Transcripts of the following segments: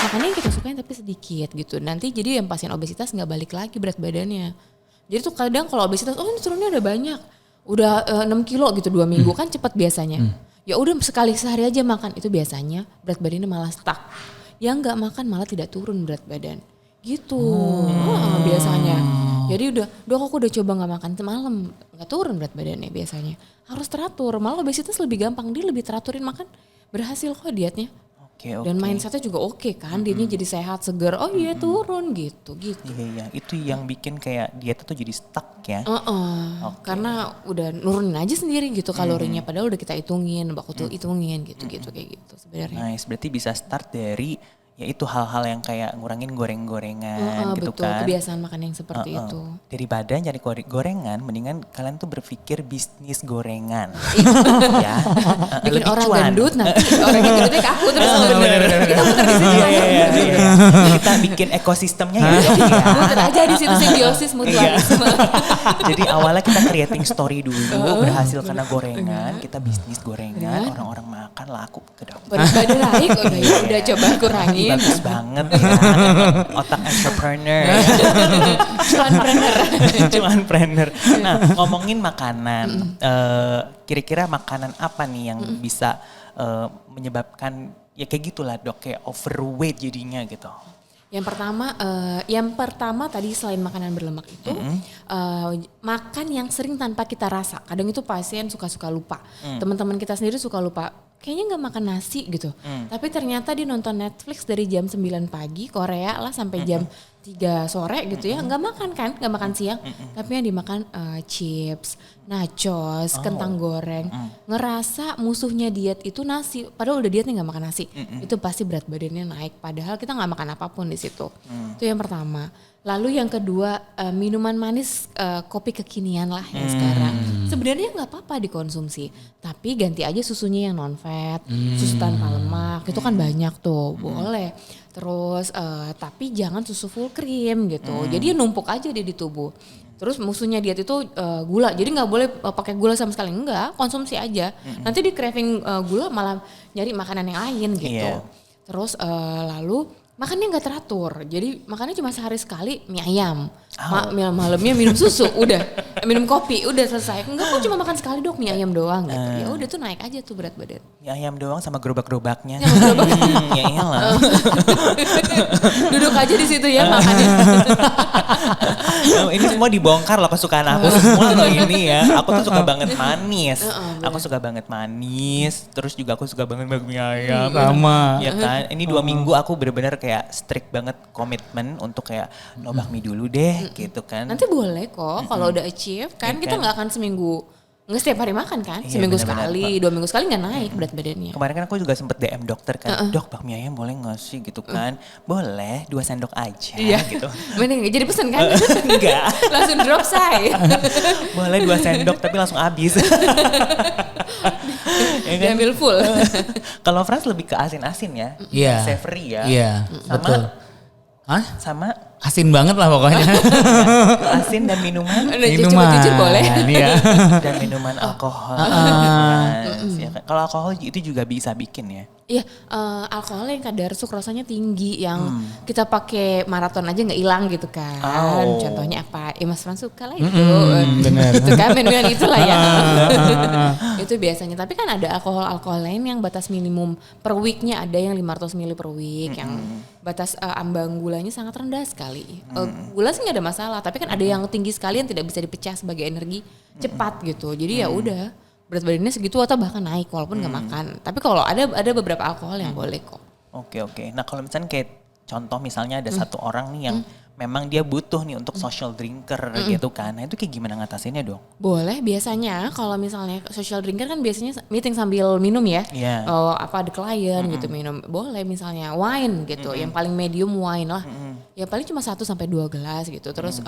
makannya yang kita sukain tapi sedikit gitu. Nanti jadi yang pasien obesitas nggak balik lagi berat badannya. Jadi tuh kadang kalau obesitas, oh ini turunnya udah banyak, udah 6 kilo gitu 2 minggu kan cepat biasanya. Ya udah sekali sehari aja makan, itu biasanya berat badannya malah stuck. Yang nggak makan malah tidak turun berat badan. Gitu, biasanya. Jadi dok aku udah coba nggak makan semalam, nggak turun berat badannya biasanya. Harus teratur, malah obesitas lebih gampang, dia lebih teraturin makan, berhasil kok dietnya. Dan mindsetnya juga oke kan, dietnya jadi sehat, segar, oh iya turun gitu. Iya, itu yang bikin kayak diet tuh jadi stuck ya. Karena udah nurunin aja sendiri gitu kalorinya, padahal udah kita hitungin, baku tuh hitungin gitu kayak gitu sebenarnya. Nice, berarti bisa start dari ya itu hal-hal yang kayak ngurangin goreng-gorengan gitu betul, kan. kebiasaan makan yang seperti itu. Daripada nyari gorengan, mendingan kalian tuh berpikir bisnis gorengan. Ya. Bikin Lebih orang cuan. gendut nanti orang gendutnya ke aku terus bener. Kita muter di situ aja. Kita bikin ekosistemnya ya. Muter aja di situ simbiosis mutualisme. Jadi awalnya kita creating story dulu, berhasil karena gorengan, kita bisnis gorengan, orang-orang makan laku ke dapur. Berat badan naik, udah coba kurangin. Bagus banget ya, otak entrepreneur ya. Cuanpreneur. Nah ngomongin makanan, kira-kira makanan apa nih yang bisa menyebabkan ya kayak gitulah dok, kayak overweight jadinya gitu. Yang pertama tadi selain makanan berlemak itu makan yang sering tanpa kita rasa. Kadang itu pasien suka lupa. Teman-teman kita sendiri suka lupa. Kayaknya nggak makan nasi gitu. Tapi ternyata dia nonton Netflix dari jam 9 pagi Korea lah sampai jam 3 sore gitu ya. Nggak makan siang. Tapi yang dimakan chips, nachos, kentang goreng. Ngerasa musuhnya diet itu nasi. Padahal udah dietnya nggak makan nasi. Itu pasti berat badannya naik. Padahal kita nggak makan apapun di situ. Itu yang pertama. Lalu yang kedua minuman manis, kopi kekinian lah yang sekarang. Sebenarnya nggak apa-apa dikonsumsi, tapi ganti aja susunya yang non fat, susu tanpa lemak, itu kan banyak tuh, boleh. Terus tapi jangan susu full cream gitu, jadi numpuk aja dia di tubuh. Terus musuhnya diet itu gula, jadi nggak boleh pakai gula sama sekali, enggak, konsumsi aja. Nanti di craving gula malah nyari makanan yang lain gitu. Terus lalu makannya nggak teratur, jadi makannya cuma sehari sekali mie ayam, malamnya minum susu, udah minum kopi, udah selesai. Enggak, kok cuma makan sekali dok mie ayam doang gitu. Ya udah tuh naik aja tuh berat badan. Mie ayam doang sama gerobak-gerobaknya. Ya iyalah. Duduk aja di situ ya makannya. Ini semua dibongkar loh kesukaan aku semua loh ini ya. Aku tuh suka banget manis. Aku suka banget manis. Terus juga aku suka banget mie ayam. Sama. Ya kan. Ini 2 minggu aku bener-bener kayak strict banget komitmen untuk kayak no bakmi dulu deh gitu kan. Nanti boleh kok kalau udah achieve kan, kita nggak akan seminggu. Nggak setiap hari makan kan, seminggu sekali, 2 minggu sekali nggak naik berat badannya. Kemarin kan aku juga sempet DM dokter kan, dok bakmi ayam boleh nggak sih gitu kan. Boleh 2 sendok aja gitu. Mending jadi pesen kan? Enggak. Langsung drop say. Boleh 2 sendok tapi langsung habis. Ya kan? Diambil full. Kalau Frans lebih ke asin-asin ya, savory ya. Iya, betul. Sama asin banget lah pokoknya. Asin dan minuman. Jujur boleh. Iya. Dan minuman alkohol. Ya kan? Kalau alkohol itu juga bisa bikin ya. Iya, alkohol yang kadar sukrosanya tinggi, yang kita pakai maraton aja nggak hilang gitu kan. Contohnya apa? Mas Frans suka lah itu. Bener. Itu kan menu yang itulah ya. Itu biasanya. Tapi kan ada alkohol lain yang batas minimum per weeknya ada yang 500 ml per week, yang batas ambang gulanya sangat rendah sekali. Gula sih nggak ada masalah, tapi kan ada yang tinggi sekali yang tidak bisa dipecah sebagai energi cepat gitu. Jadi ya udah berat badannya segitu atau bahkan naik walaupun nggak makan. Tapi kalau ada beberapa alkohol yang boleh kok. Oke. Nah kalau misalnya kayak contoh misalnya ada satu orang nih yang memang dia butuh nih untuk social drinker gitu kan. Nah itu kayak gimana ngatasinnya dong? Boleh, biasanya kalau misalnya social drinker kan biasanya meeting sambil minum ya. Ada klien gitu minum. Boleh misalnya wine gitu, yang paling medium wine lah. Ya paling cuma 1 sampai 2 gelas gitu. Terus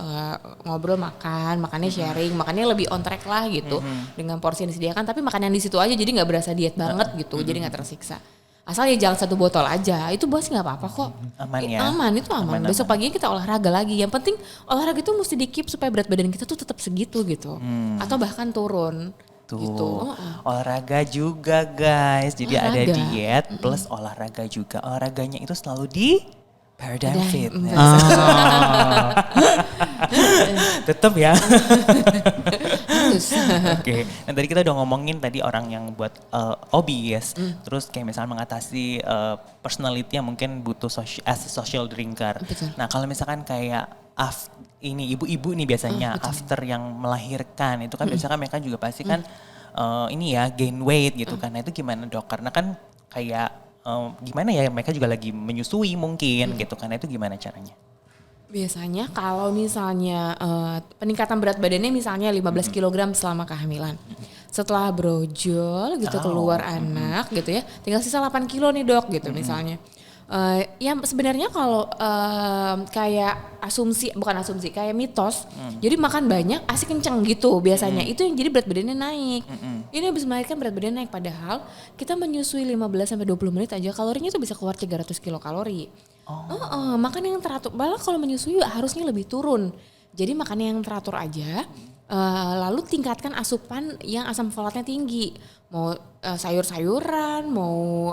ngobrol makannya sharing, makannya lebih on track lah gitu. Dengan porsi yang disediakan, tapi makanan di situ aja jadi nggak berasa diet banget gitu. Jadi nggak tersiksa. Asal ya jangan 1 botol aja, itu bos nggak apa-apa kok. Aman ya? Aman. Besok paginya kita olahraga lagi. Yang penting olahraga itu mesti di keep supaya berat badan kita tuh tetap segitu gitu. Atau bahkan turun. Gitu. Olahraga juga guys. Jadi ada Olahraga. diet plus olahraga juga. Olahraganya itu selalu di Paradigm Paradigm, Fitness. Ah. Tetap ya. Harus. Oke. Nah tadi kita udah ngomongin tadi orang yang buat obes. Terus kayak misalnya mengatasi personality yang mungkin butuh as a social drinker. Betul. Nah kalau misalkan kayak ini ibu-ibu nih biasanya after yang melahirkan itu kan biasanya mereka juga pasti kan ini ya gain weight gitu kan. Nah itu gimana dok? Karena kan kayak gimana ya mereka juga lagi menyusui mungkin gitu kan. Nah itu gimana caranya? Biasanya kalau misalnya peningkatan berat badannya misalnya 15 kg selama kehamilan. Setelah brojol gitu keluar anak gitu ya, tinggal sisa 8 kilo nih dok gitu misalnya. Ya sebenarnya kalau kayak bukan asumsi, kayak mitos. Jadi makan banyak, asik kenceng gitu biasanya. Itu yang jadi berat badannya naik. Ini habis melahirkan berat badannya naik. Padahal kita menyusui 15-20 menit aja kalorinya tuh bisa keluar 300 kilokalori. Makan yang teratur. Malah kalau menyusui harusnya lebih turun. Jadi makan yang teratur aja. Lalu tingkatkan asupan yang asam folatnya tinggi. Mau sayur-sayuran, mau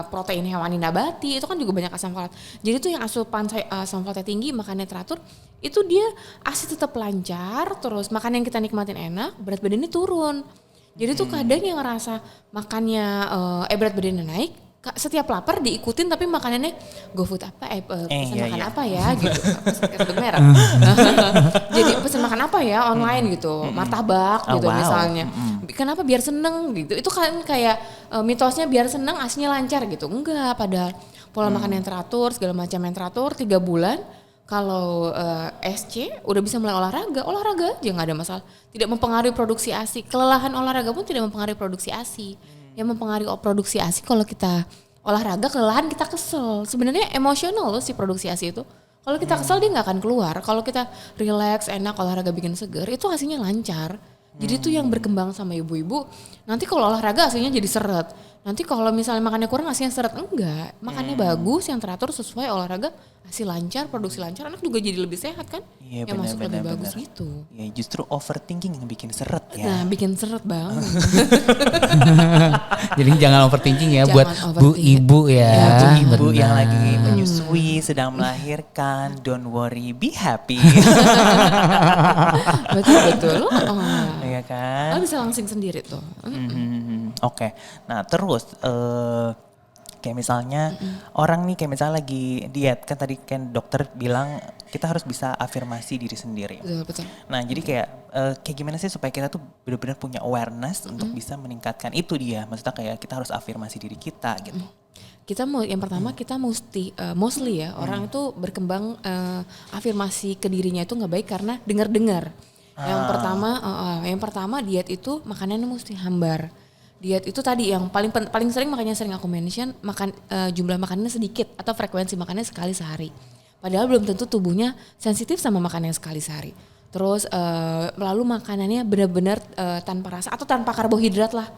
protein hewani nabati, itu kan juga banyak asam folat. Jadi tuh yang asupan asam folatnya tinggi, makannya teratur, itu dia ASI tetap lancar, terus makan yang kita nikmatin enak, berat badannya turun. Jadi tuh kadang yang ngerasa makannya berat badannya naik, setiap lapar diikutin tapi makanannya GoFood apa pesan makan apa ya gitu, sebut merek. Jadi pesan makan apa ya online gitu, martabak gitu misalnya. Kenapa biar seneng gitu? Itu kan kayak mitosnya biar seneng aslinya lancar gitu. Enggak, padahal pola makan yang teratur, segala macam yang teratur 3 bulan. Kalau SC udah bisa mulai olahraga aja nggak ada masalah. Tidak mempengaruhi produksi ASI. Kelelahan olahraga pun tidak mempengaruhi produksi ASI. Yang mempengaruhi produksi ASI kalau kita olahraga kelelahan kita kesel. Sebenarnya emosional loh si produksi ASI itu. Kalau kita kesel dia nggak akan keluar. Kalau kita relax, enak, olahraga bikin seger, itu hasilnya lancar. Jadi itu yang berkembang sama ibu-ibu. Nanti kalau olahraga hasilnya jadi seret. Nanti kalau misalnya makannya kurang hasilnya seret. Enggak, makannya bagus, yang teratur sesuai olahraga, hasil lancar, produksi lancar, anak juga jadi lebih sehat kan. Iya, yang masuk lebih bagus benar. gitu. Ya justru overthinking yang bikin seret ya. Nah bikin seret banget. Jadi jangan overthinking ya Jangan buat bu overthinking. ibu ya. Ya, ibu Benar. yang lagi menyusui, sedang melahirkan, don't worry, be happy. Betul. Iya kan? Lo bisa langsing sendiri tuh. Oke. Nah terus kayak misalnya orang nih kayak misalnya lagi diet kan tadi kan dokter bilang kita harus bisa afirmasi diri sendiri. Betul. Nah jadi kayak gimana sih supaya kita tuh benar-benar punya awareness untuk bisa meningkatkan itu dia. Maksudnya kayak kita harus afirmasi diri kita gitu. Kita yang pertama kita mostly ya orang itu berkembang afirmasi ke dirinya itu nggak baik karena dengar-dengar. Yang pertama diet itu makanannya mesti hambar. Diet itu tadi yang paling sering makanya sering aku mention jumlah makanannya sedikit atau frekuensi makannya sekali sehari. Padahal belum tentu tubuhnya sensitif sama makanan yang sekali sehari. Terus lalu makanannya benar-benar tanpa rasa atau tanpa karbohidrat lah.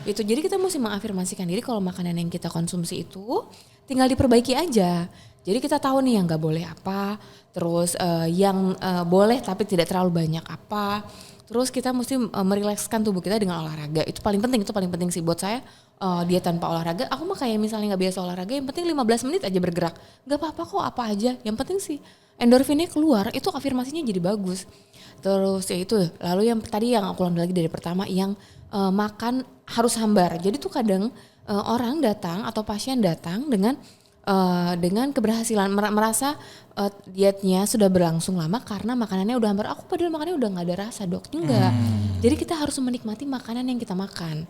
Itu jadi kita mesti mengafirmasikan diri kalau makanan yang kita konsumsi itu tinggal diperbaiki aja. Jadi kita tahu nih yang nggak boleh apa, terus yang boleh tapi tidak terlalu banyak apa. Terus kita mesti merilekskan tubuh kita dengan olahraga. Itu paling penting sih buat saya. Dia tanpa olahraga, aku mah kayak misalnya gak biasa olahraga, yang penting 15 menit aja bergerak. Gak apa-apa kok, apa aja. Yang penting sih endorfinnya keluar, itu afirmasinya jadi bagus. Terus ya itu, lalu yang tadi yang aku ulang lagi dari pertama, yang makan harus hambar. Jadi tuh kadang orang datang atau pasien datang dengan keberhasilan merasa dietnya sudah berlangsung lama karena makanannya udah hambar. Aku padahal makannya udah nggak ada rasa dok, enggak. Jadi kita harus menikmati makanan yang kita makan.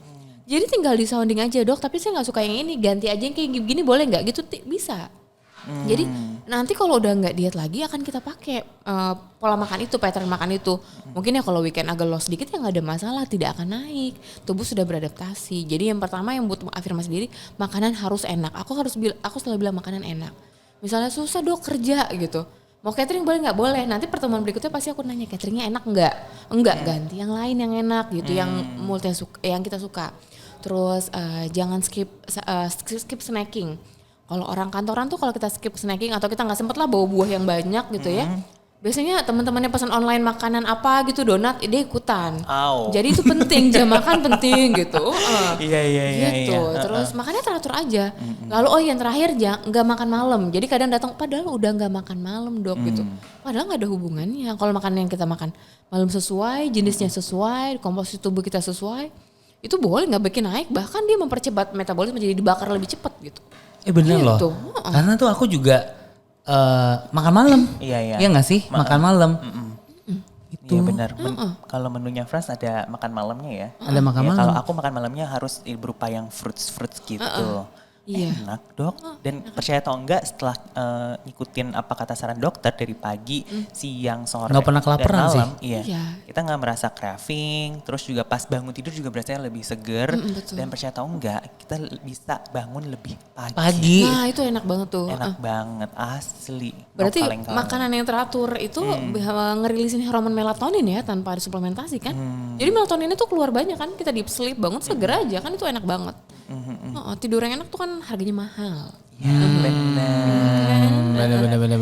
Jadi tinggal di sounding aja dok, tapi saya nggak suka yang ini, ganti aja yang kayak gini boleh nggak gitu bisa. Jadi nanti kalau udah nggak diet lagi akan kita pakai pola makan itu, pattern makan itu. Mungkin ya kalau weekend agak loss sedikit ya nggak ada masalah, tidak akan naik. Tubuh sudah beradaptasi. Jadi yang pertama yang butuh afirmasi diri, makanan harus enak. Aku selalu bilang makanan enak. Misalnya susah dok kerja gitu. Mau catering boleh nggak? Boleh. Nanti pertemuan berikutnya pasti aku nanya cateringnya enak nggak? Enggak, ganti yang lain yang enak gitu, yang yang kita suka. Terus jangan skip snacking. Kalau orang kantoran tuh kalau kita skip snacking atau kita nggak sempet lah bawa buah yang banyak gitu ya, biasanya teman-temannya pesan online makanan apa gitu, donat, dia ikutan. Au. Jadi itu penting, jam makan penting gitu. Iya. Gitu. Terus makannya teratur aja. Lalu yang terakhir nggak makan malam. Jadi kadang datang padahal udah nggak makan malam dok gitu. Padahal nggak ada hubungannya. Kalau makanan yang kita makan malam sesuai, jenisnya sesuai, komposisi tubuh kita sesuai, itu boleh nggak bikin naik. Bahkan dia mempercepat metabolisme jadi dibakar lebih cepat gitu. Bener loh. Gitu. Karena tuh aku juga makan malam. Iya. Iya gak sih? Makan malam. Iya benar. Kalau menunya Frans ada makan malamnya ya. Ada makan malam. Kalau aku makan malamnya harus berupa yang fruits gitu. Iya. Enak dok. Dan percaya atau enggak setelah ngikutin apa kata saran dokter dari pagi, siang, sore, Nggak pernah dan kelaparan malam, sih. iya. Kita nggak merasa craving. Terus juga pas bangun tidur juga berasa lebih seger. Betul. Dan percaya atau enggak, kita bisa bangun lebih pagi. Pagi. Nah itu enak banget tuh. Enak banget asli. Berarti Kaleng-kaleng. makanan yang teratur itu ngerilisin hormon melatonin ya tanpa ada suplementasi kan. Jadi melatonin itu keluar banyak kan, kita deep sleep bangun seger aja kan, itu enak banget. Tidur yang enak tuh kan harganya mahal. Ya benar. Bener.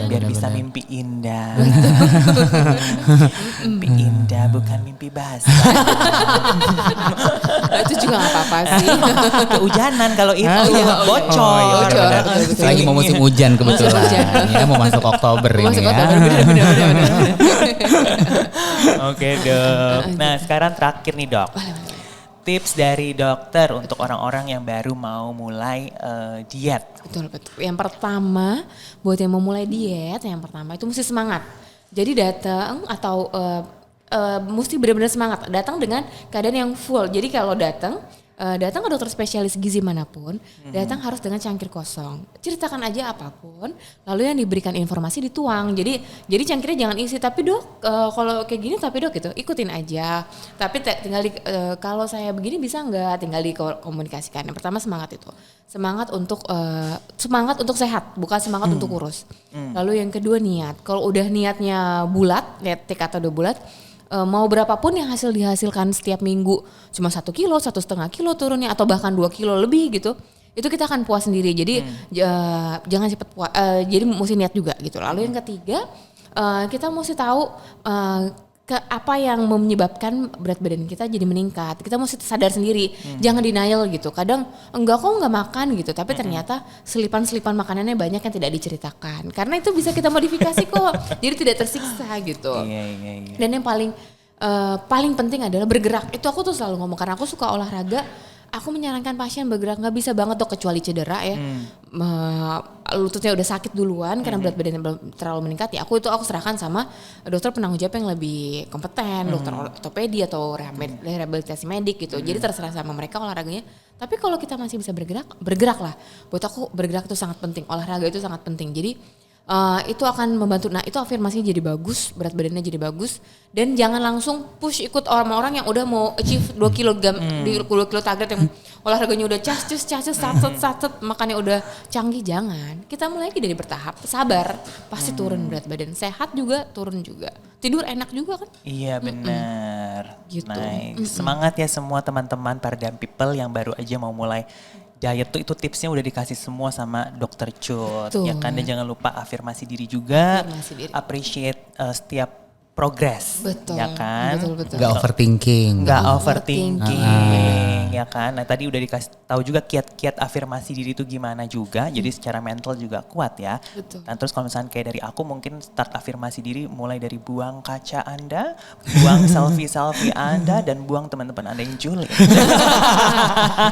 Biar bisa mimpi indah. Mimpi indah bukan mimpi basah. Itu juga gak apa-apa sih. Kehujanan kalau itu bocor. Bocor. Lagi mau musim hujan kebetulan. Ya mau masuk Oktober Masuk ini ya. Oktober, bener. Oke dok. Nah sekarang terakhir nih dok. Tips dari dokter untuk orang-orang yang baru mau mulai diet. Betul. Yang pertama, buat yang mau mulai diet, yang pertama itu mesti semangat. Jadi datang atau mesti benar-benar semangat. Datang dengan keadaan yang full. Jadi kalau datang ke dokter spesialis gizi manapun, datang harus dengan cangkir kosong. Ceritakan aja apapun, lalu yang diberikan informasi dituang. Jadi cangkirnya jangan isi, tapi dok kalau kayak gini tapi dok gitu, ikutin aja. Tapi tinggal kalau saya begini bisa nggak, tinggal dikomunikasikan. Yang pertama semangat itu. Semangat untuk sehat, bukan semangat untuk kurus. Lalu yang kedua niat. Kalau udah niatnya bulat, niat TK atau 2 bulat, mau berapapun yang dihasilkan setiap minggu, cuma 1 kilo, 1,5 kilo turunnya atau bahkan 2 kilo lebih gitu, itu kita akan puas sendiri. Jadi jangan cepat puas, jadi mesti niat juga gitu. Lalu yang ketiga, kita mesti tahu apa yang menyebabkan berat badan kita jadi meningkat. Kita mesti sadar sendiri, jangan denial gitu. Kadang enggak kok nggak makan gitu, tapi ternyata selipan-selipan makanannya banyak yang tidak diceritakan. Karena itu bisa kita modifikasi kok, jadi tidak tersiksa gitu. Iya. Dan yang paling penting adalah bergerak. Itu aku tuh selalu ngomong, karena aku suka olahraga. Aku menyarankan pasien bergerak, nggak bisa banget dok kecuali cedera ya, lututnya udah sakit duluan karena berat badannya belum terlalu meningkat ya. Aku serahkan sama dokter penanggung jawab yang lebih kompeten, dokter ortopedi atau rehabilitasi medik gitu. Jadi terserah sama mereka olahraganya. Tapi kalau kita masih bisa bergeraklah. Buat aku bergerak itu sangat penting, olahraga itu sangat penting. Jadi itu akan membantu. Nah itu afirmasinya jadi bagus, berat badannya jadi bagus. Dan jangan langsung push ikut orang-orang yang udah mau achieve 2 kilo di 2 kilo target, yang olahraganya udah cacis, sacet, makannya udah canggih. Jangan, kita mulai dari bertahap, sabar, pasti turun berat badan. Sehat juga, turun juga. Tidur enak juga kan? Iya benar. Gitu. Nice. Semangat ya semua teman-teman Paradigm People yang baru aja mau mulai diet tuh, itu tipsnya udah dikasih semua sama Dokter Cut. Ya kan, dan jangan lupa afirmasi diri juga. Appreciate setiap progress. Betul. Ya kan? Betul. Gak overthinking. Gak overthinking. Ya kan? Nah tadi udah dikasih tahu juga kiat-kiat afirmasi diri itu gimana juga. Jadi secara mental juga kuat ya. Betul. Dan terus kalau misalnya kayak dari aku, mungkin start afirmasi diri mulai dari buang kaca Anda, buang selfie Anda, dan buang teman-teman Anda yang julid.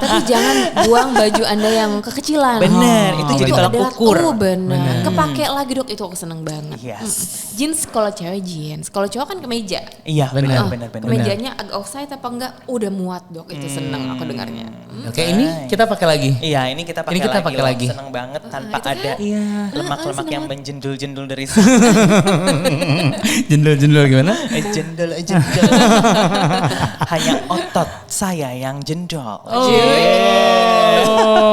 Tapi jangan buang baju Anda yang kekecilan. Bener, itu jadi tolak ukur. Bener. Kepake lagi dok, itu aku seneng banget. Yes. Jeans kalau cewek jeans, kalau cowok kan kemeja. Iya benar. Kemejanya agak offside apa enggak, udah muat dok, itu seneng aku dengarnya. Oke, ini kita pakai lagi. Iya, ini kita pakai lagi. Seneng banget tanpa ada lemak-lemak yang menjendul-jendul dari sana. Jendul gimana? Jendul. Hanya otot saya yang jendol.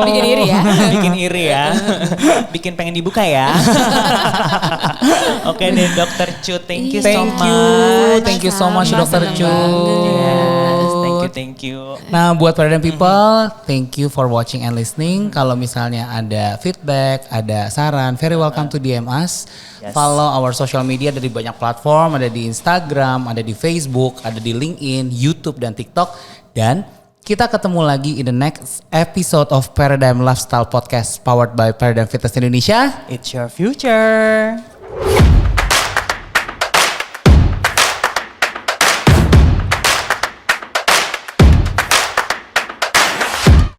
Bikin iri ya. Bikin iri ya. Bikin pengen dibuka ya. Oke deh Dokter Cut, thank you so much. Thank you so much Dokter Cut. Yes, thank Thank you. Nah, buat Paradigm People, thank you for watching and listening. Kalau misalnya ada feedback, ada saran, very welcome to DM us. Yes. Follow our social media dari banyak platform, ada di Instagram, ada di Facebook, ada di LinkedIn, YouTube, dan TikTok. Dan kita ketemu lagi in the next episode of Paradigm Lifestyle Podcast powered by Paradigm Fitness Indonesia. It's your future.